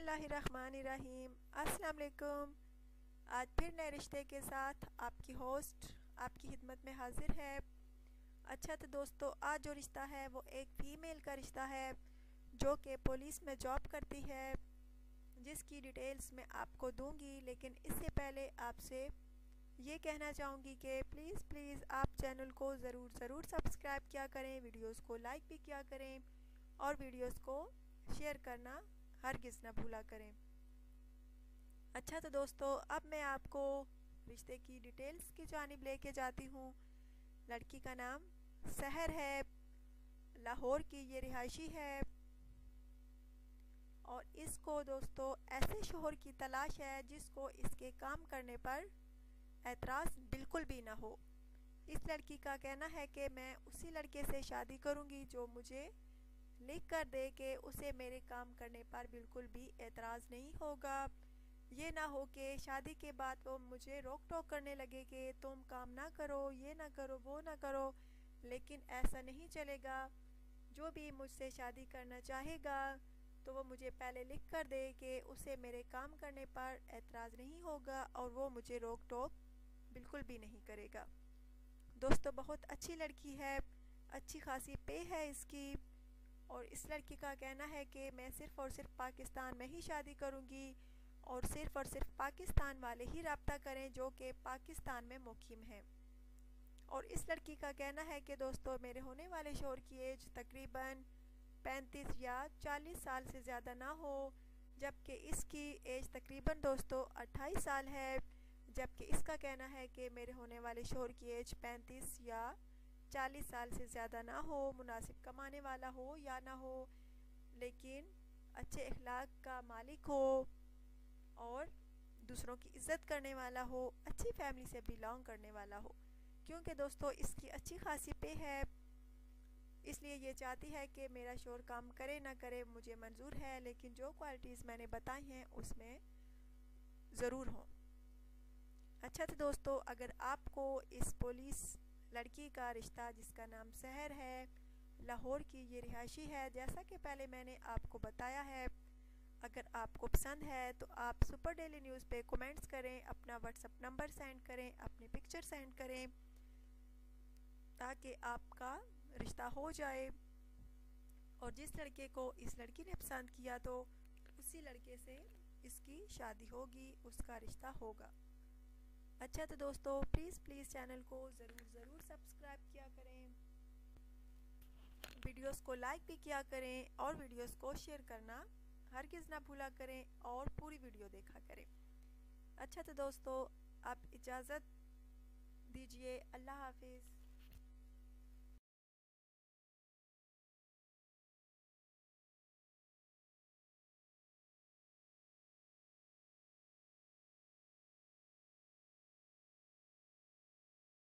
बिस्मिल्लाहिर्रहमानिर्रहीम। अस्सलाम वालेकुम। आज फिर नए रिश्ते के साथ आपकी होस्ट आपकी खिदमत में हाजिर है। अच्छा तो दोस्तों, आज जो रिश्ता है वो एक फ़ीमेल का रिश्ता है जो कि पुलिस में जॉब करती है, जिसकी डिटेल्स मैं आपको दूंगी। लेकिन इससे पहले आपसे ये कहना चाहूँगी कि प्लीज़ आप चैनल को ज़रूर सब्सक्राइब किया करें, वीडियोस को लाइक भी किया करें और वीडियोस को शेयर करना हरगिज़ ना भूला करें। अच्छा तो दोस्तों, अब मैं आपको रिश्ते की डिटेल्स की जानिब लेके जाती हूँ। लड़की का नाम सहर है, लाहौर की ये रिहायशी है और इसको दोस्तों ऐसे शोहर की तलाश है जिसको इसके काम करने पर एतराज़ बिल्कुल भी ना हो। इस लड़की का कहना है कि मैं उसी लड़के से शादी करूँगी जो मुझे लिख कर दे कि उसे मेरे काम करने पर बिल्कुल भी एतराज़ नहीं होगा। ये ना हो कि शादी के बाद वो मुझे रोक टोक करने लगे कि तुम काम ना करो, ये ना करो, वो ना करो। लेकिन ऐसा नहीं चलेगा। जो भी मुझसे शादी करना चाहेगा तो वो मुझे पहले लिख कर दे कि उसे मेरे काम करने पर एतराज़ नहीं होगा और वो मुझे रोक टोक बिल्कुल भी नहीं करेगा। दोस्तों, बहुत अच्छी लड़की है, अच्छी खासी पे है इसकी और इस लड़की का कहना है कि मैं सिर्फ़ और सिर्फ पाकिस्तान में ही शादी करूंगी और सिर्फ पाकिस्तान वाले ही रब्ता करें जो कि पाकिस्तान में मुकीम हैं। और इस लड़की का कहना है कि दोस्तों, मेरे होने वाले शोहर की एज तकरीबन 35 या 40 साल से ज़्यादा ना हो, जबकि इसकी एज तकरीबन दोस्तों 28 साल है। जबकि इसका कहना है कि मेरे होने वाले शोहर की एज 35 या 40 साल से ज़्यादा ना हो, मुनासिब कमाने वाला हो या ना हो, लेकिन अच्छे अखलाक का मालिक हो और दूसरों की इज़्ज़त करने वाला हो, अच्छी फैमिली से बिलोंग करने वाला हो। क्योंकि दोस्तों इसकी अच्छी खासी पे है, इसलिए ये चाहती है कि मेरा शोहर काम करे ना करे मुझे मंजूर है, लेकिन जो क्वालिटीज़ मैंने बताई हैं उसमें ज़रूर हों। अच्छा तो दोस्तों, अगर आपको इस पुलिस लड़की का रिश्ता जिसका नाम सहर है, लाहौर की ये रिहायशी है, जैसा कि पहले मैंने आपको बताया है, अगर आपको पसंद है तो आप सुपर डेली न्यूज़ पे कमेंट्स करें, अपना व्हाट्सएप नंबर सेंड करें, अपनी पिक्चर सेंड करें ताकि आपका रिश्ता हो जाए। और जिस लड़के को इस लड़की ने पसंद किया तो उसी लड़के से इसकी शादी होगी, उसका रिश्ता होगा। अच्छा तो दोस्तों, प्लीज़ चैनल को ज़रूर सब्सक्राइब किया करें, वीडियोस को लाइक भी किया करें और वीडियोस को शेयर करना हरगिज़ ना भूला करें और पूरी वीडियो देखा करें। अच्छा तो दोस्तों, आप इजाज़त दीजिए। अल्लाह हाफिज़।